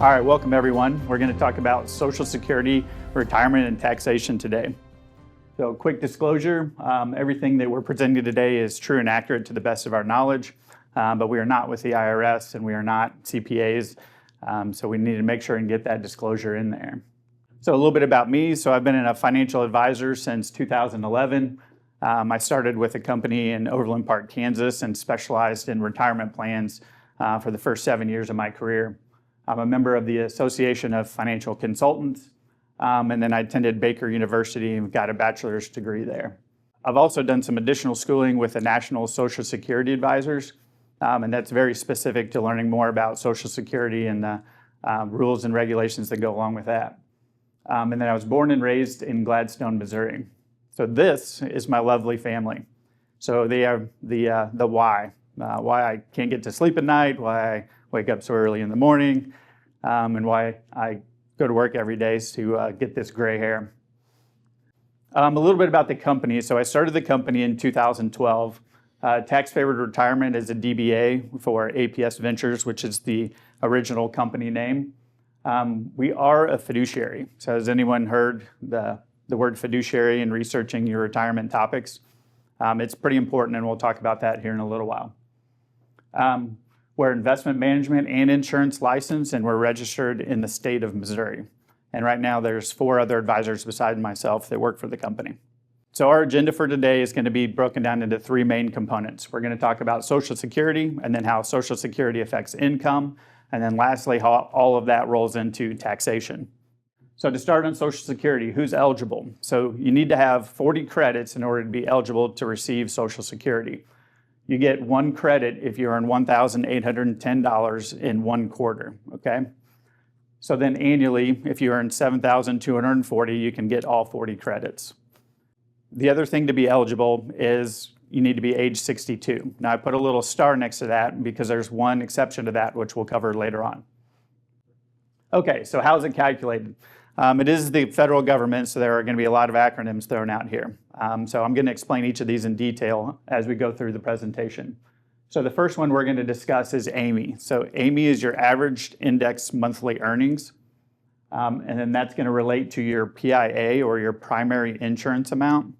All right, welcome everyone. We're going to talk about Social Security, retirement, and taxation today. So quick disclosure, everything that we're presenting today is true and accurate to the best of our knowledge, but we are not with the IRS and we are not CPAs, so we need to make sure and get that disclosure in there. So a little bit about me. So I've been a financial advisor since 2011. I started with a company in Overland Park, Kansas, and specialized in retirement plans for the first 7 years of my career. I'm a member of the Association of Financial Consultants, and then I attended Baker University and got a bachelor's degree there. I've also done some additional schooling with the National Social Security Advisors, and that's very specific to learning more about Social Security and the rules and regulations that go along with that. And then I was born and raised in Gladstone, Missouri. So this is my lovely family. So they are the why I can't get to sleep at night, why I wake up so early in the morning, and why I go to work every day to get this gray hair. A little bit about the company. So I started the company in 2012. Tax Favored Retirement is a DBA for APS Ventures, which is the original company name. We are a fiduciary. So has anyone heard the word fiduciary in researching your retirement topics? It's pretty important, and we'll talk about that here in a little while. We're investment management and insurance licensed, and we're registered in the state of Missouri. And right now there's 4 other advisors besides myself that work for the company. So our agenda for today is going to be broken down into 3 main components. We're going to talk about Social Security, and then how Social Security affects income, and then lastly, how all of that rolls into taxation. So to start on Social Security, who's eligible? So you need to have 40 credits in order to be eligible to receive Social Security. You get 1 credit if you earn $1,810 in 1 quarter, okay? So then annually, if you earn $7,240, you can get all 40 credits. The other thing to be eligible is you need to be age 62. Now I put a little star next to that because there's one exception to that, which we'll cover later on. Okay, so how is it calculated? It is the federal government, so there are going to be a lot of acronyms thrown out here. So I'm going to explain each of these in detail as we go through the presentation. So the first one we're going to discuss is AMI. So AMI is your averaged index monthly earnings, and then that's going to relate to your PIA, or your primary insurance amount.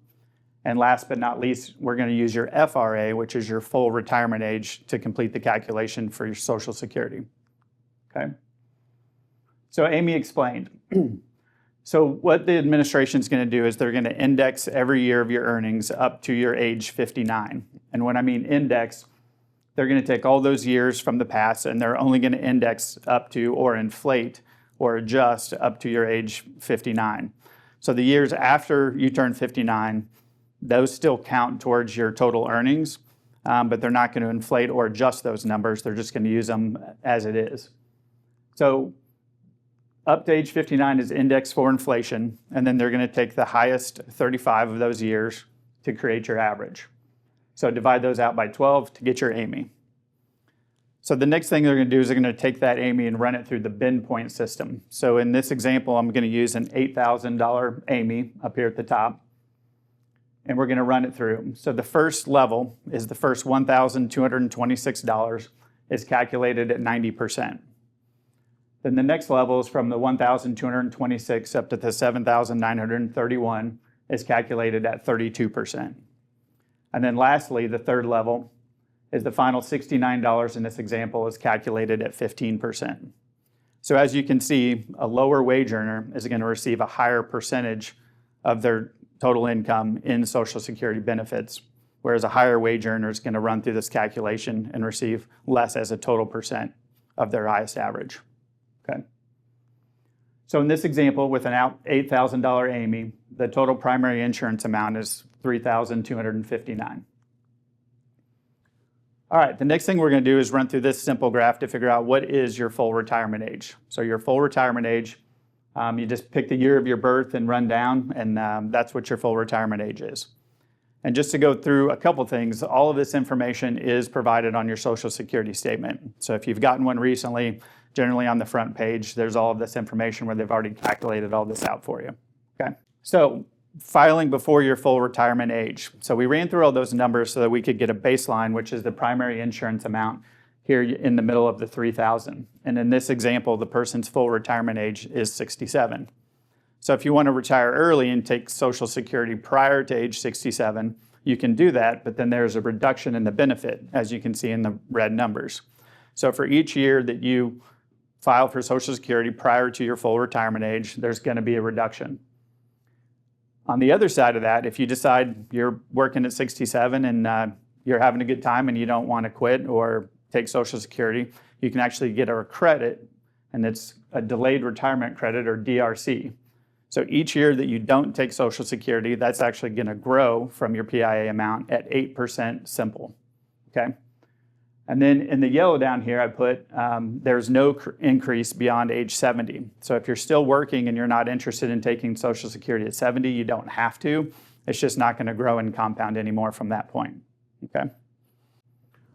And last but not least, we're going to use your FRA, which is your full retirement age, to complete the calculation for your Social Security. Okay? So AMI explained. So what the administration is going to do is they're going to index every year of your earnings up to your age 59. And when I mean index, they're going to take all those years from the past, and they're only going to index up to, or inflate or adjust up to your age 59. So the years after you turn 59, those still count towards your total earnings, but they're not going to inflate or adjust those numbers. They're just going to use them as it is. So up to age 59 is indexed for inflation, and then they're going to take the highest 35 of those years to create your average. So divide those out by 12 to get your AMI. So the next thing they're going to do is they're going to take that AMI and run it through the bin point system. So in this example, I'm going to use an $8,000 AMI up here at the top, and we're going to run it through. So the first level is the first $1,226 is calculated at 90%. Then the next level is from the $1,226 up to the $7,931 is calculated at 32%. And then lastly, the third level is the final $69 in this example is calculated at 15%. So as you can see, a lower wage earner is going to receive a higher percentage of their total income in Social Security benefits, whereas a higher wage earner is going to run through this calculation and receive less as a total percent of their highest average. Okay. So in this example, with an $8,000 AMI, the total primary insurance amount is $3,259. All right, the next thing we're going to do is run through this simple graph to figure out what is your full retirement age. So your full retirement age, you just pick the year of your birth and run down, and that's what your full retirement age is. And just to go through a couple things, all of this information is provided on your Social Security statement. So if you've gotten one recently, generally on the front page, there's all of this information where they've already calculated all this out for you. Okay. So filing before your full retirement age. So we ran through all those numbers so that we could get a baseline, which is the primary insurance amount here in the middle of the 3,000. And in this example, the person's full retirement age is 67. So if you want to retire early and take Social Security prior to age 67, you can do that, but then there's a reduction in the benefit, as you can see in the red numbers. So for each year that you file for Social Security prior to your full retirement age, there's going to be a reduction. On the other side of that, if you decide you're working at 67 and you're having a good time and you don't want to quit or take Social Security, you can actually get a credit, and it's a delayed retirement credit, or DRC. So each year that you don't take Social Security, that's actually going to grow from your PIA amount at 8% simple, okay? And then in the yellow down here, I put there's no increase beyond age 70. So if you're still working and you're not interested in taking Social Security at 70, you don't have to. It's just not going to grow and compound anymore from that point, okay?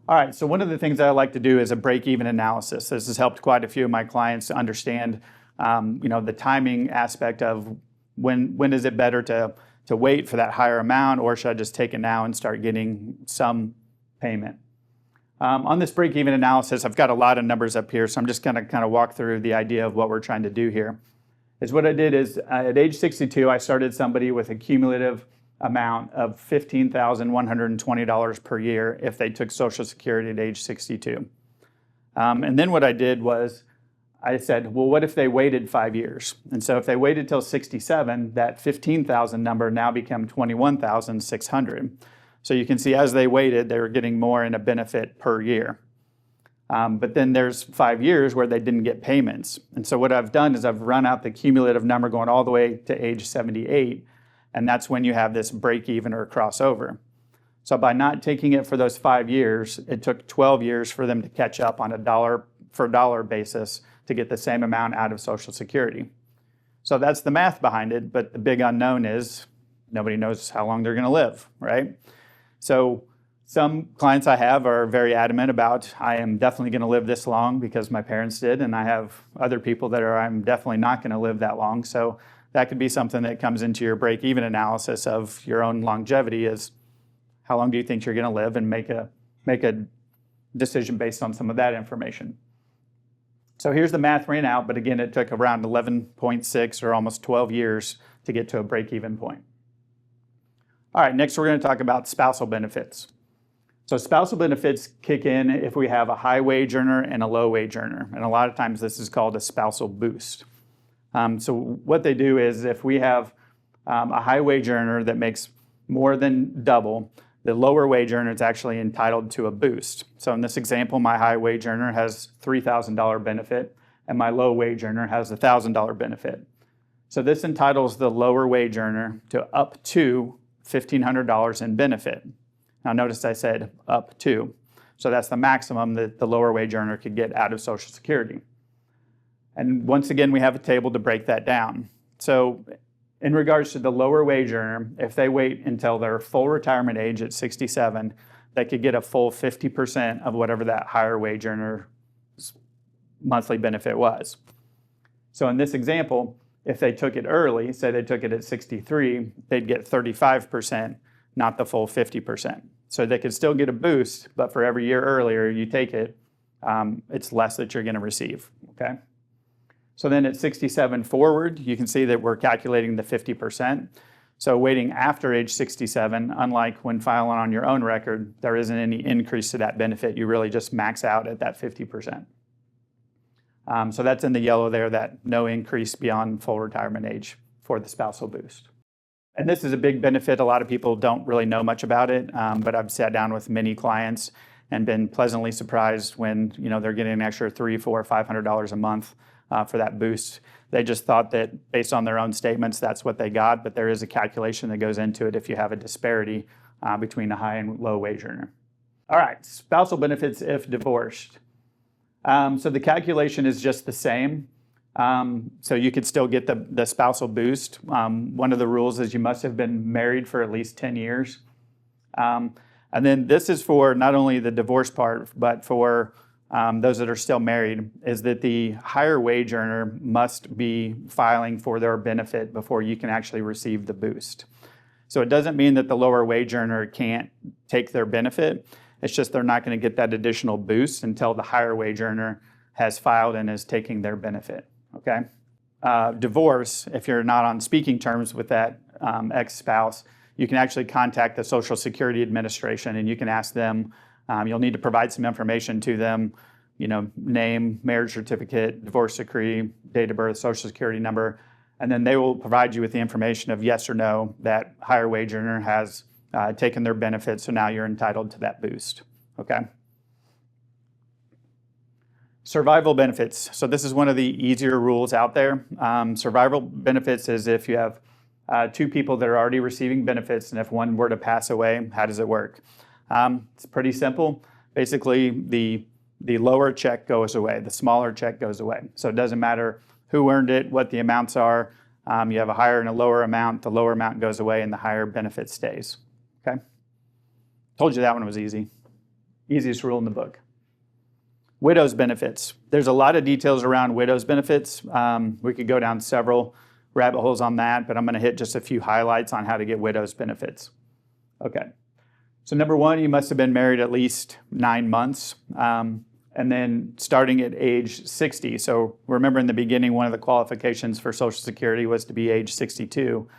All right, so one of the things that I like to do is a break-even analysis. This has helped quite a few of my clients to understand the timing aspect of when is it better to wait for that higher amount, or should I just take it now and start getting some payment? On this break-even analysis, I've got a lot of numbers up here, so I'm just going to kind of walk through the idea of what we're trying to do here. What I did is at age 62, I started somebody with a cumulative amount of $15,120 per year if they took Social Security at age 62. And then what I did was I said, well, what if they waited 5 years? And so if they waited till 67, that 15,000 number now became 21,600. So you can see as they waited, they were getting more in a benefit per year. But then there's 5 years where they didn't get payments. And so what I've done is I've run out the cumulative number going all the way to age 78, and that's when you have this break even or crossover. So by not taking it for those 5 years, it took 12 years for them to catch up on a dollar for dollar basis to get the same amount out of Social Security. So that's the math behind it, but the big unknown is nobody knows how long they're going to live, right? So some clients I have are very adamant about, I am definitely going to live this long because my parents did, and I have other people that are, I'm definitely not going to live that long. So that could be something that comes into your break-even analysis of your own longevity, is how long do you think you're going to live, and make a decision based on some of that information. So here's the math ran out, but again, it took around 11.6 or almost 12 years to get to a break-even point. All right, next we're going to talk about spousal benefits. So spousal benefits kick in if we have a high wage earner and a low wage earner, and a lot of times this is called a spousal boost. So what they do is if we have a high wage earner that makes more than double, the lower wage earner is actually entitled to a boost. So in this example, my high wage earner has $3,000 benefit, and my low wage earner has a $1,000 benefit. So this entitles the lower wage earner to up to $1,500 in benefit. Now notice I said up to. So that's the maximum that the lower wage earner could get out of Social Security. And once again, we have a table to break that down. So in regards to the lower wage earner, if they wait until their full retirement age at 67, they could get a full 50% of whatever that higher wage earner's monthly benefit was. So in this example, if they took it early, say they took it at 63, they'd get 35%, not the full 50%. So they could still get a boost, but for every year earlier you take it, it's less that you're going to receive, okay? So then at 67 forward, you can see that we're calculating the 50%. So waiting after age 67, unlike when filing on your own record, there isn't any increase to that benefit. You really just max out at that 50%. So that's in the yellow there, that no increase beyond full retirement age for the spousal boost. And this is a big benefit. A lot of people don't really know much about it, but I've sat down with many clients and been pleasantly surprised when they're getting an extra $300, $400, $500 a month for that boost. They just thought that based on their own statements, that's what they got, but there is a calculation that goes into it if you have a disparity between a high and low wage earner. All right, spousal benefits if divorced. So the calculation is just the same. So you could still get the spousal boost. One of the rules is you must have been married for at least 10 years. And then this is for not only the divorce part, but for those that are still married, is that the higher wage earner must be filing for their benefit before you can actually receive the boost. So it doesn't mean that the lower wage earner can't take their benefit. It's just they're not going to get that additional boost until the higher wage earner has filed and is taking their benefit, okay? Divorce, if you're not on speaking terms with that ex-spouse, you can actually contact the Social Security Administration and you can ask them, you'll need to provide some information to them, name, marriage certificate, divorce decree, date of birth, Social Security number, and then they will provide you with the information of yes or no, that higher wage earner has taken their benefits, so now you're entitled to that boost, okay? Survival benefits. So this is one of the easier rules out there. Survival benefits is if you have two people that are already receiving benefits, and if one were to pass away, how does it work? It's pretty simple. Basically, the lower check goes away, the smaller check goes away. So it doesn't matter who earned it, what the amounts are. You have a higher and a lower amount, the lower amount goes away and the higher benefit stays, okay? Told you that one was easy. Easiest rule in the book. Widow's benefits. There's a lot of details around widow's benefits. We could go down several rabbit holes on that, but I'm going to hit just a few highlights on how to get widow's benefits. Okay. So number one, you must have been married at least 9 months, and then starting at age 60. So remember in the beginning, one of the qualifications for Social Security was to be age 62.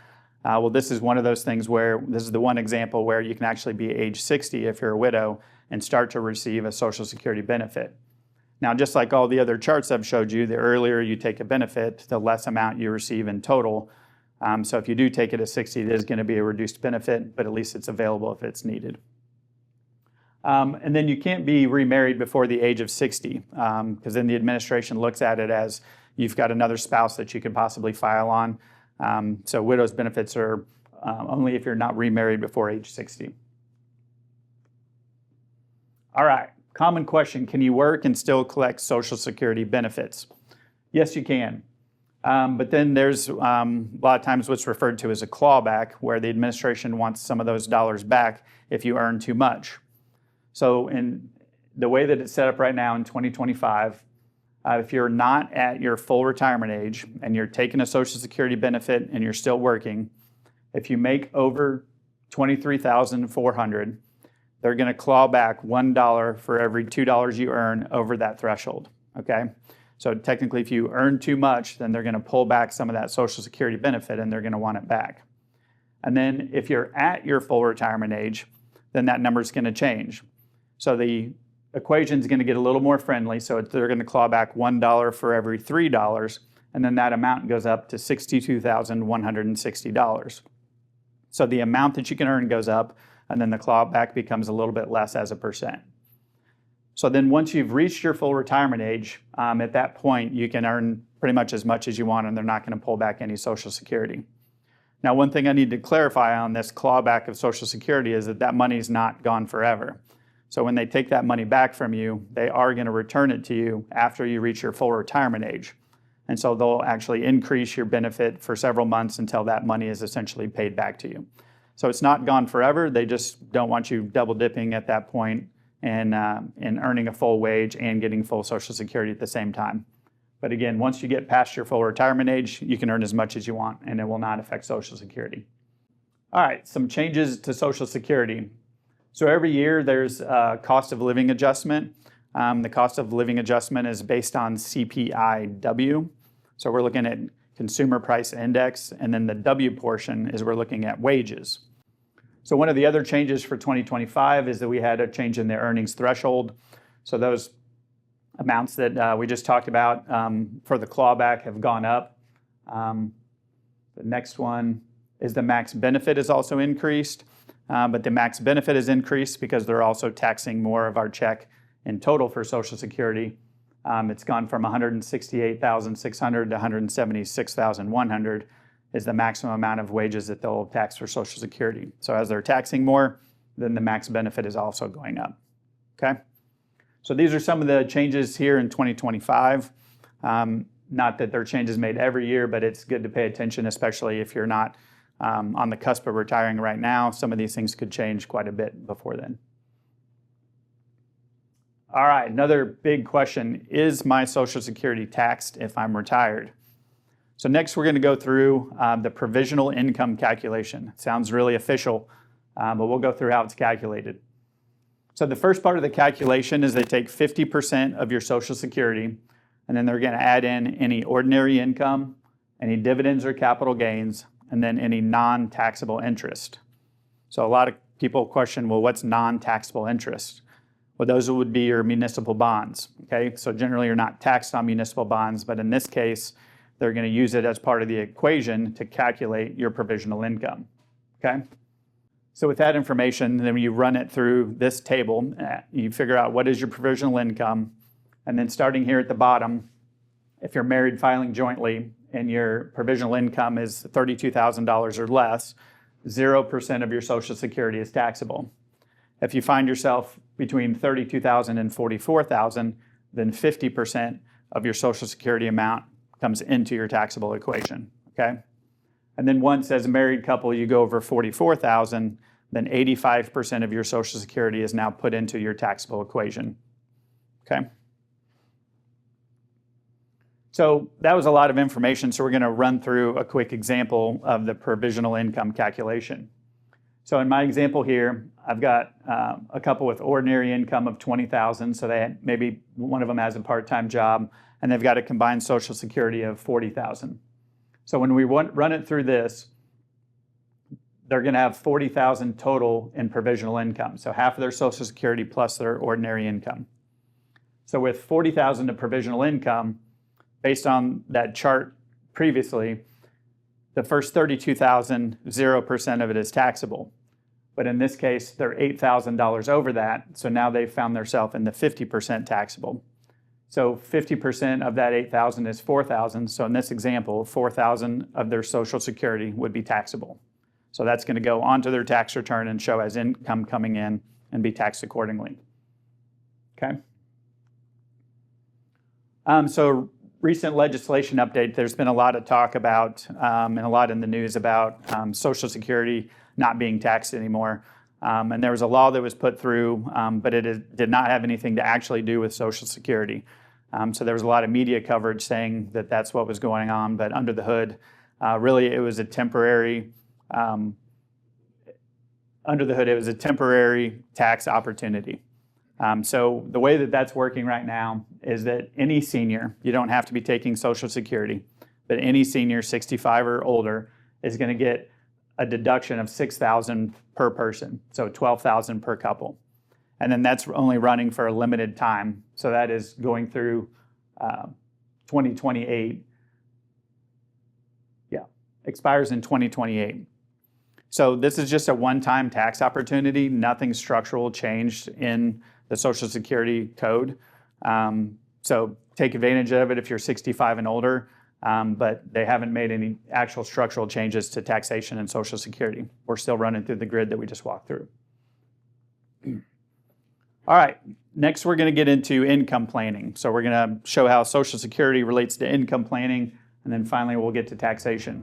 Well, this is one of those things where, this is the one example where you can actually be age 60 if you're a widow and start to receive a Social Security benefit. Now, just like all the other charts I've showed you, the earlier you take a benefit, the less amount you receive in total. So if you do take it at 60, it is going to be a reduced benefit, but at least it's available if it's needed. And then you can't be remarried before the age of 60, because then the administration looks at it as you've got another spouse that you could possibly file on. So widow's benefits are only if you're not remarried before age 60. All right. Common question, can you work and still collect Social Security benefits? Yes, you can. But then there's a lot of times what's referred to as a clawback, where the administration wants some of those dollars back if you earn too much. So in the way that it's set up right now in 2025, if you're not at your full retirement age and you're taking a Social Security benefit and you're still working, if you make over $23,400, they're going to claw back $1 for every $2 you earn over that threshold, okay? So technically, if you earn too much, then they're going to pull back some of that Social Security benefit and they're going to want it back. And then if you're at your full retirement age, then that number is going to change. So the equation is going to get a little more friendly. So they're going to claw back $1 for every $3, and then that amount goes up to $62,160. So the amount that you can earn goes up, and then the clawback becomes a little bit less as a percent. So then once you've reached your full retirement age, at that point you can earn pretty much as you want, and they're not going to pull back any Social Security. Now, one thing I need to clarify on this clawback of Social Security is that money is not gone forever. So when they take that money back from you, they are going to return it to you after you reach your full retirement age. And so they'll actually increase your benefit for several months until that money is essentially paid back to you. So it's not gone forever. They just don't want you double dipping at that point and earning a full wage and getting full Social Security at the same time. But again, once you get past your full retirement age, you can earn as much as you want, and it will not affect Social Security. All right, some changes to Social Security. So every year there's a cost of living adjustment. The cost of living adjustment is based on CPI-W. So we're looking at Consumer Price Index, and then the W portion is we're looking at wages. So one of the other changes for 2025 is that we had a change in the earnings threshold. So those amounts that we just talked about for the clawback have gone up. The next one is the max benefit is also increased, but the max benefit is increased because they're also taxing more of our check in total for Social Security. It's gone from $168,600 to $176,100 is the maximum amount of wages that they'll tax for Social Security. So as they're taxing more, then the max benefit is also going up, okay? So these are some of the changes here in 2025. Not that there are changes made every year, but it's good to pay attention, especially if you're not on the cusp of retiring right now. Some of these things could change quite a bit before then. All right, another big question, is my Social Security taxed if I'm retired? So next we're going to go through the provisional income calculation. It sounds really official, but we'll go through how it's calculated. So the first part of the calculation is they take 50% of your Social Security, and then they're going to add in any ordinary income, any dividends or capital gains, and then any non-taxable interest. So a lot of people question, well, what's non-taxable interest? Well, those would be your municipal bonds, okay? So generally you're not taxed on municipal bonds, but in this case, they're going to use it as part of the equation to calculate your provisional income, okay? So with that information, then you run it through this table, you figure out what is your provisional income, and then starting here at the bottom, if you're married filing jointly and your provisional income is $32,000 or less, 0% of your Social Security is taxable. If you find yourself between $32,000 and $44,000, then 50% of your Social Security amount comes into your taxable equation, okay? And then once as a married couple you go over $44,000, then 85% of your Social Security is now put into your taxable equation, okay? So that was a lot of information, so we're going to run through a quick example of the provisional income calculation. So in my example here, I've got a couple with ordinary income of $20,000, so maybe one of them has a part-time job, and they've got a combined Social Security of $40,000. So when we run it through this, they're going to have $40,000 total in provisional income, so half of their Social Security plus their ordinary income. So with $40,000 of provisional income, based on that chart previously, the first $32,000, 0% of it is taxable. But in this case, they're $8,000 over that, so now they've found themselves in the 50% taxable. So 50% of that $8,000 is $4,000, so in this example, $4,000 of their Social Security would be taxable. So that's going to go onto their tax return and show as income coming in and be taxed accordingly. Okay? So recent legislation update, there's been a lot of talk about, and a lot in the news about Social Security not being taxed anymore. And there was a law that was put through, but it did not have anything to actually do with Social Security. So there was a lot of media coverage saying that that's what was going on, but under the hood, really it was a temporary, tax opportunity. So the way that that's working right now is that any senior, you don't have to be taking Social Security, but any senior 65 or older is going to get a deduction of $6,000 per person, so $12,000 per couple. And then that's only running for a limited time. So that is going through 2028. Yeah, expires in 2028. So this is just a one-time tax opportunity. Nothing structural changed in the Social Security code. So take advantage of it if you're 65 and older, but they haven't made any actual structural changes to taxation and Social Security. We're still running through the grid that we just walked through. All right, next we're going to get into income planning. So we're going to show how Social Security relates to income planning, and then finally we'll get to taxation.